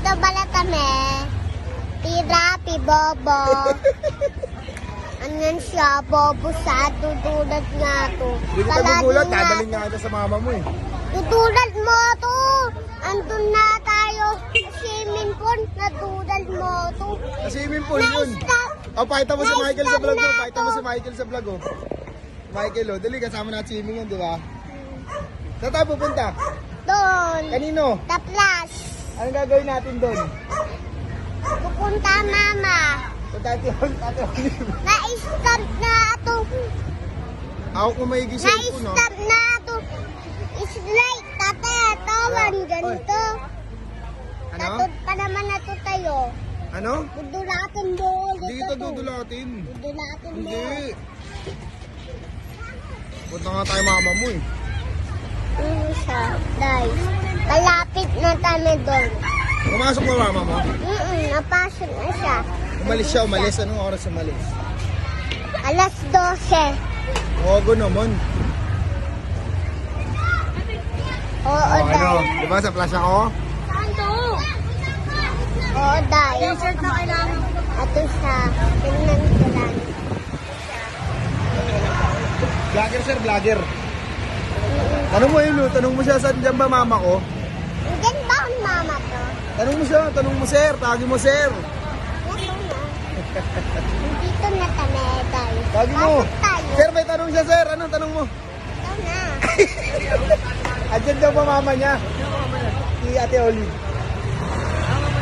Nandito pala kami. Tira, Bobo. Anyan siya, Bobo sa tutulad nga to. Hindi kita magulat, dadalhin nga kita sa mama mo eh. Tutulad mo to. Andun na tayo sa swimming pool. Natulad mo to. Sa swimming pool yun. Oh, pakita mo si Michael sa vlog mo. Pakita mo si Michael sa vlog oh. Michael oh, dali kasama na swimming yun, di ba? Saan tayo pupunta? Doon. Kanino? Taplas. Anong gagawin natin doon? Pupunta mama. Tate Olive. Na-stop na ito. Ako kung may gising no? Na-stop na ito. It's like, tate, tawan, ganito. Ano? Tatod pa naman na ito tayo. Ano? Dudulatin mo. Hindi kita dudulatin. Dudulatin mo. Hindi. Punta nga tayo mama mo eh. Siya, guys. Malapit na kami doon. Pumasok mo mama mo? Napasok na siya. Umalis siya, umalis. Anong oras umalis? Alas 12. Ogo naman. Oo, Ano? dahil. Diba sa plaza ko? Oo, dahil. T-shirt na kailangan. Ito siya. Tingnan ko lang. Vlogger sir, vlogger. Tanong mo yun, tanong mo siya saan dyan ba mama ko? Diyan ba ang mama to? Tanong mo siya, tanong mo sir, tagi mo sir. Ito na. Dito na kami, guys. Tagi mo. Pasok tayo. Sir, may tanong siya sir, anong tanong mo? Ito na. Andyan daw ba mama niya? Si Ate Olive.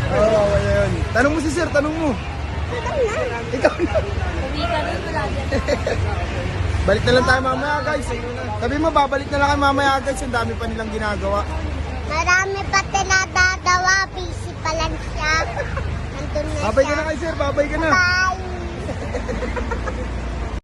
Oo, mama niya yun. Tanong mo si sir, tanong mo. Ito na. Ikaw na. Balik na lang tayo mamaya guys. Sabi mo, babalik na lang kayo mamaya guys. Ang dami pa nilang ginagawa. Marami pa tinadadawa. Busy pa lang siya. Nandun na Babay ka siya. na kay sir, babay ka na. Bye.